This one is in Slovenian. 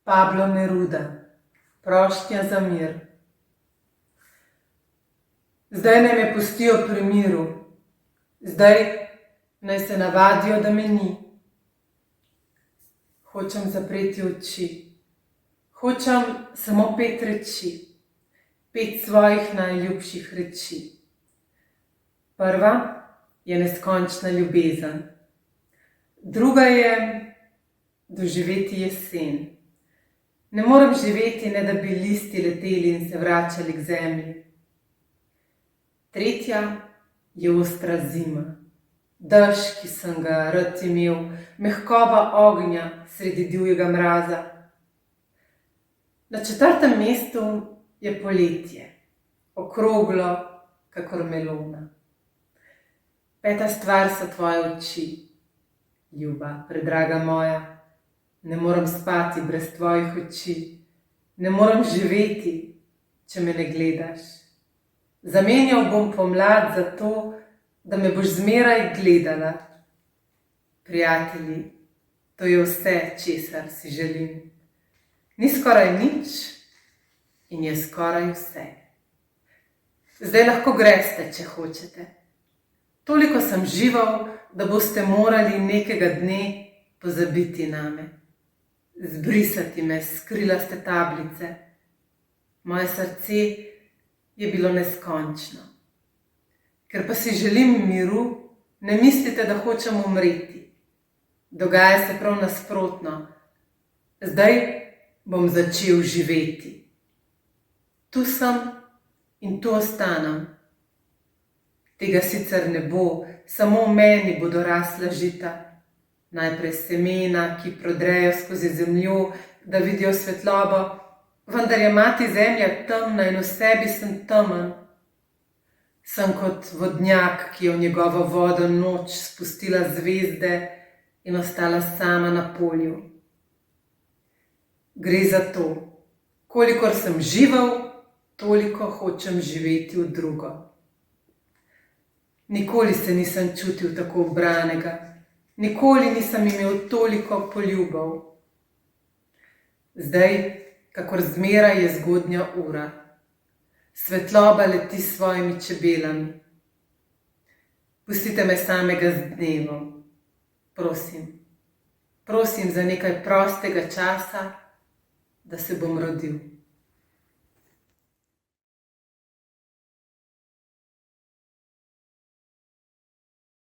Pablo Neruda, prošnja za mir. Zdaj naj me pustijo pri miru, zdaj naj se navadijo, da me ni. Hočem zapreti oči, hočem samo 5 reči, 5 svojih najljubših reči. Prva je neskončna ljubezen, druga je doživeti jesen. Ne morem živeti, ne da bi listi leteli in se vračali k zemlji. Tretja je ostra zima, dež, ki sem ga rad imel, mehkoba ognja sredi divjega mraza. Na 4. mestu je poletje, okroglo kakor melona. 5. stvar so tvoje oči, ljuba, predraga moja. Ne morem spati brez tvojih oči, ne morem živeti, če me ne gledaš. Zamenjal bom pomlad za to, da me boš zmeraj gledala. Prijatelji, to je vse, česar si želim. Ni skoraj nič in je skoraj vse. Zdaj lahko greste, če hočete. Toliko sem žival, da boste morali nekega dne pozabiti name. Zbrisati me s skrilaste tablice. Moje srce je bilo neskončno. Ker pa si želim miru, ne mislite, da hočem umreti. Dogaja se prav nasprotno. Zdaj bom začel živeti. Tu sem in tu ostanem. Tega sicer ne bo, samo v meni bodo rasla žita. Najprej semena, ki prodrejo skozi zemljo, da vidijo svetlobo, vendar je mati zemlja temna in v sebi sem temen. Sem kot vodnjak, ki je v njegovo vodo noč spustila zvezde in ostala sama na polju. Gre za to, kolikor sem živel, toliko hočem živeti v drugo. Nikoli se nisem čutil tako ubranega. Nikoli nisem imel toliko poljubov. Zdaj, kakor zmeraj, je zgodnja ura. Svetloba leti s svojimi čebelami. Pustite me samega z dnevom. Prosim, prosim za nekaj prostega časa, da se bom rodil.